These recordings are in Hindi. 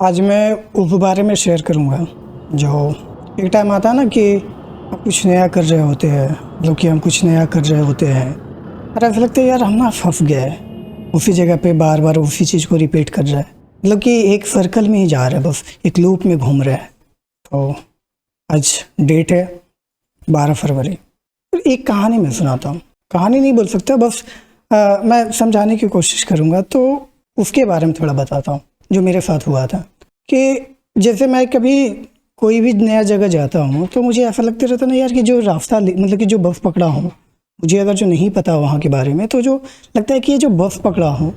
आज मैं उस बारे में शेयर करूँगा जो एक टाइम आता है ना कि आप कुछ नया कर रहे होते हैं, मतलब कि हम कुछ नया कर रहे होते हैं और ऐसा लगता है यार हम ना फंस गए हैं उसी जगह पे, बार बार उसी चीज़ को रिपीट कर रहा है, मतलब कि एक सर्कल में ही जा रहा है, बस एक लूप में घूम रहा है। तो आज डेट है 12 फरवरी। तो एक कहानी मैं सुनाता हूँ, कहानी नहीं बोल सकता, बस मैं समझाने की कोशिश करूँगा। तो उसके बारे में थोड़ा बताता हूँ जो मेरे साथ हुआ था। कि जैसे मैं कभी कोई भी नया जगह जाता हूँ तो मुझे ऐसा लगता रहता ना यार कि जो रास्ता मतलब कि जो बस पकड़ा हूँ, मुझे अगर जो नहीं पता वहाँ के बारे में, तो जो लगता है कि ये जो बस पकड़ा हूँ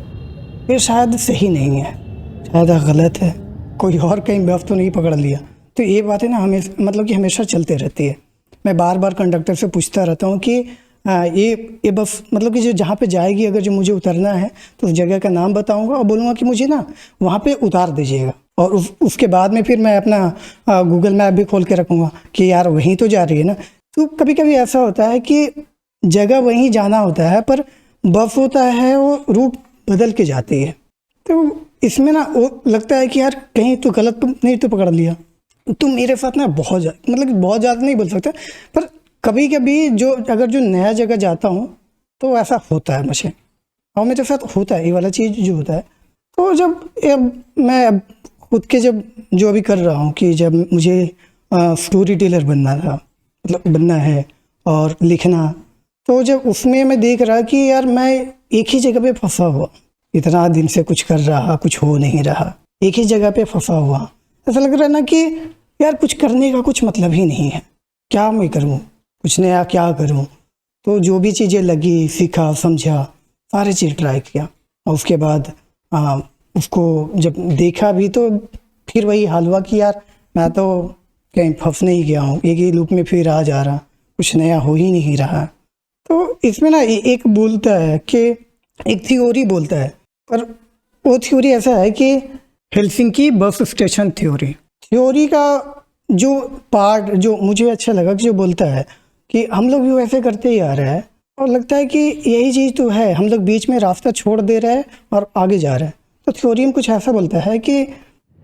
ये शायद सही नहीं है, शायद गलत है, कोई और कहीं बस तो नहीं पकड़ लिया। तो ये बातें ना हमेशा मतलब कि हमेशा चलते रहती है। मैं बार बार कंडक्टर से पूछता रहता हूँ कि ये बस मतलब कि जो जहाँ पे जाएगी, अगर जो मुझे उतरना है तो उस जगह का नाम बताऊँगा और बोलूँगा कि मुझे ना वहाँ पे उतार दीजिएगा। और उसके बाद में फिर मैं अपना गूगल मैप भी खोल के रखूँगा कि यार वहीं तो जा रही है ना। तो कभी कभी ऐसा होता है कि जगह वहीं जाना होता है पर बस होता है वो रूट बदल के जाती है। तो इसमें ना वो लगता है कि यार कहीं तो गलत तो नहीं तो पकड़ लिया। तो मेरे साथ ना मतलब कि बहुत ज़्यादा नहीं बोल सकता, पर कभी कभी जो अगर जो नया जगह जाता हूँ तो ऐसा होता है मुझे, और मेरे साथ होता है ये वाला चीज़ जो होता है। तो मैं अब खुद के जब जो अभी कर रहा हूँ कि जब मुझे स्टोरी टेलर बनना था, मतलब बनना है और लिखना, तो जब उसमें मैं देख रहा कि यार मैं एक ही जगह पे फंसा हुआ, इतना दिन से कुछ कर रहा, कुछ हो नहीं रहा, एक ही जगह पे फंसा हुआ। ऐसा लग रहा है ना कि यार कुछ करने का कुछ मतलब ही नहीं है, क्या मैं करूँ, कुछ नया क्या करूँ। तो जो भी चीज़ें लगी, सीखा, समझा, सारी चीज़ ट्राई किया, और उसके बाद उसको जब देखा भी तो फिर वही हाल हुआ कि यार मैं तो कहीं फंस नहीं गया हूँ, एक ही लूप में फिर आ जा रहा, कुछ नया हो ही नहीं रहा। तो इसमें ना एक बोलता है कि एक थ्योरी बोलता है, पर वो थ्योरी ऐसा है कि हेलसिंकी बस स्टेशन थ्योरी का जो पार्ट जो मुझे अच्छा लगा कि जो बोलता है कि हम लोग भी वैसे करते ही आ रहे हैं, और लगता है कि यही चीज़ तो है, हम लोग बीच में रास्ता छोड़ दे रहे हैं और आगे जा रहे हैं। तो थ्योरी में कुछ ऐसा बोलता है कि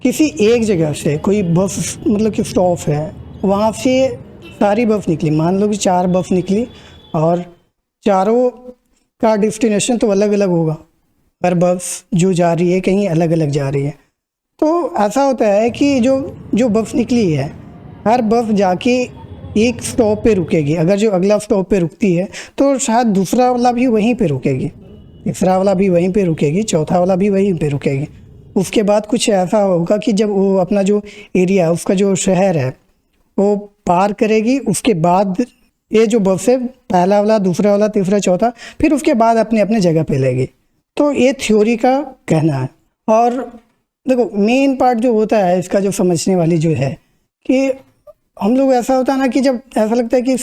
किसी एक जगह से कोई बस मतलब कि स्टॉप है, वहाँ से सारी बस निकली, मान लो कि 4 बस निकली और चारों का डेस्टिनेशन तो अलग अलग होगा, हर बस जो जा रही है कहीं अलग अलग जा रही है। तो ऐसा होता है कि जो जो बस निकली है, हर बस जाके एक स्टॉप पे रुकेगी, अगर जो अगला स्टॉप पे रुकती है तो शायद दूसरा वाला भी वहीं पे रुकेगी, तीसरा वाला भी वहीं पे रुकेगी, चौथा वाला भी वहीं पे रुकेगी। उसके बाद कुछ ऐसा होगा कि जब वो अपना जो एरिया है, उसका जो शहर है वो पार करेगी, उसके बाद ये जो बस है पहला वाला, दूसरा वाला, तीसरा, चौथा, फिर उसके बाद अपने अपने जगह पे लेगी। तो ये थ्योरी का कहना है। और देखो मेन पार्ट जो होता है इसका, जो समझने वाली जो है कि हम लोग ऐसा होता है ना कि जब ऐसा लगता है कि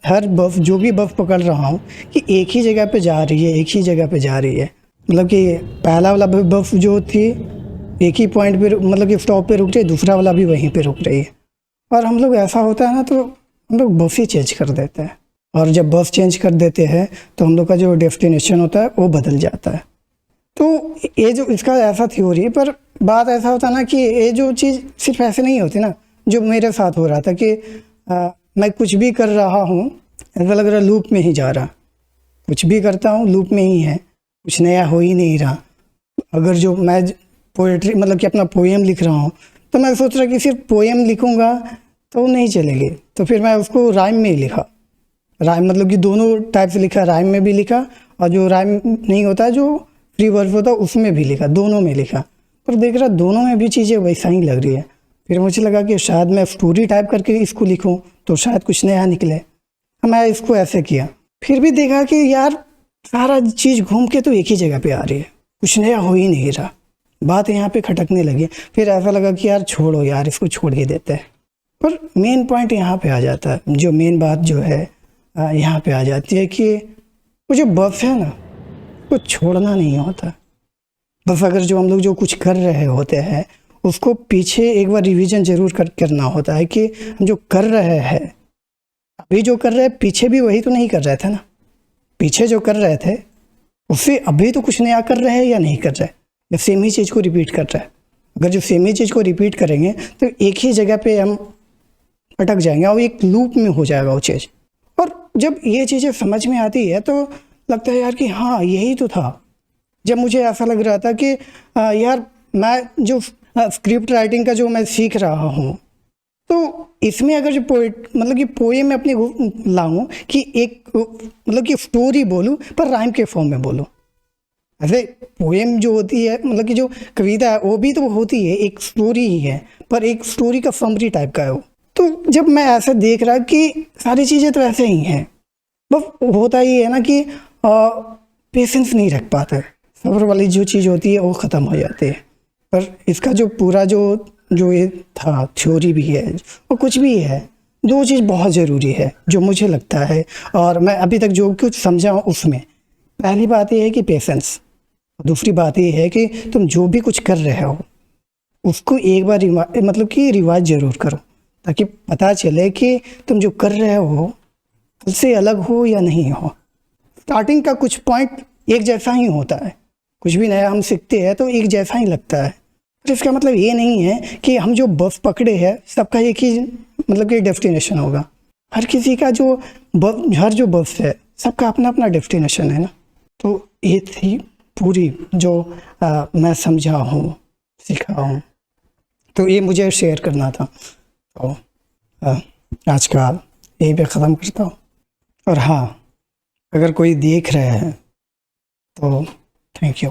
हर बस जो भी बस पकड़ रहा हूँ कि एक ही जगह पे जा रही है, एक ही जगह पे जा रही है, मतलब कि पहला वाला बस जो थी एक ही पॉइंट पे मतलब कि स्टॉप पे रुक रही है, दूसरा वाला भी वहीं पे रुक रही है। और हम लोग ऐसा होता है ना तो हम लोग बस ही चेंज कर देते हैं, और जब बस चेंज कर देते हैं तो हम लोग का जो डेस्टिनेशन होता है वो बदल जाता है। तो ये जो इसका ऐसा थ्योरी, पर बात ऐसा होता ना कि ये जो चीज़ सिर्फ ऐसे नहीं होती ना, जो मेरे साथ हो रहा था कि मैं कुछ भी कर रहा हूँ, ऐसा लग रहा लूप में ही जा रहा, कुछ भी करता हूँ लूप में ही है, कुछ नया हो ही नहीं रहा। अगर जो मैं पोएट्री मतलब कि अपना पोएम लिख रहा हूँ तो मैं सोच रहा कि सिर्फ पोएम लिखूँगा तो नहीं चलेगी, तो फिर मैं उसको राइम में ही लिखा। राइम मतलब कि दोनों टाइप से लिखा, राइम में भी लिखा और जो राइम नहीं होता, जो फ्री वर्स होता उसमें भी लिखा, दोनों में लिखा। पर देख रहा दोनों में भी चीज़ें वैसा ही लग रही है। फिर मुझे लगा कि शायद मैं स्टोरी टाइप करके इसको लिखूं तो शायद कुछ नया निकले, मैं इसको ऐसे किया। फिर भी देखा कि यार सारा चीज़ घूम के तो एक ही जगह पे आ रही है, कुछ नया हो ही नहीं रहा, बात यहाँ पे खटकने लगी। फिर ऐसा लगा कि यार छोड़ो यार, इसको छोड़ ही देते हैं। पर मेन पॉइंट यहाँ पे आ जाता है, जो मेन बात जो है यहाँ पे आ जाती है कि वो जो बस है ना वो छोड़ना नहीं होता। बस अगर जो हम लोग जो कुछ कर रहे होते हैं उसको पीछे एक बार रिवीजन जरूर करना होता है कि हम जो कर रहे हैं, अभी जो कर रहे हैं पीछे भी वही तो नहीं कर रहे थे ना, पीछे जो कर रहे थे उससे अभी तो कुछ नया कर रहे हैं या नहीं कर रहे, या सेम ही चीज़ को रिपीट कर रहे हैं। अगर जो सेम ही चीज़ को रिपीट करेंगे तो एक ही जगह पे हम अटक जाएंगे और एक लूप में हो जाएगा वो चीज़। और जब ये चीज़ें समझ में आती है तो लगता है यार कि हाँ यही तो था। जब मुझे ऐसा लग रहा था कि यार मैं जो स्क्रिप्ट राइटिंग का जो मैं सीख रहा हूँ, तो इसमें अगर जो पोएट मतलब कि पोएम में अपनी लाऊं कि एक मतलब कि स्टोरी बोलूं पर राइम के फॉर्म में बोलूं। ऐसे पोएम जो होती है मतलब कि जो कविता है वो भी तो होती है, एक स्टोरी ही है, पर एक स्टोरी का समरी टाइप का है वो। तो जब मैं ऐसा देख रहा कि सारी चीज़ें तो ऐसे ही हैं, बस होता ही है ना कि पेशेंस नहीं रख पाते, सब्र वाली जो चीज़ होती है वो ख़त्म हो जाती है। पर इसका जो पूरा जो ये था थ्योरी भी है और कुछ भी है, जो चीज़ बहुत ज़रूरी है जो मुझे लगता है और मैं अभी तक जो कुछ समझा हूँ उसमें, पहली बात ये है कि पेशेंस। दूसरी बात ये है कि तुम जो भी कुछ कर रहे हो उसको एक बार मतलब कि रिवाइज ज़रूर करो, ताकि पता चले कि तुम जो कर रहे हो कल से अलग हो या नहीं हो। स्टार्टिंग का कुछ पॉइंट एक जैसा ही होता है, कुछ भी नया हम सीखते हैं तो एक जैसा ही लगता है। पर इसका मतलब ये नहीं है कि हम जो बस पकड़े हैं सबका एक ही मतलब कि डेस्टिनेशन होगा। हर किसी का जो हर जो बस है सबका अपना अपना डेस्टिनेशन है ना। तो ये थी पूरी जो मैं समझा हूँ, सीखा हूँ, तो ये मुझे शेयर करना था। तो आज का यही पे ख़त्म करता हूँ। और हाँ, अगर कोई देख रहे हैं तो थैंक यू।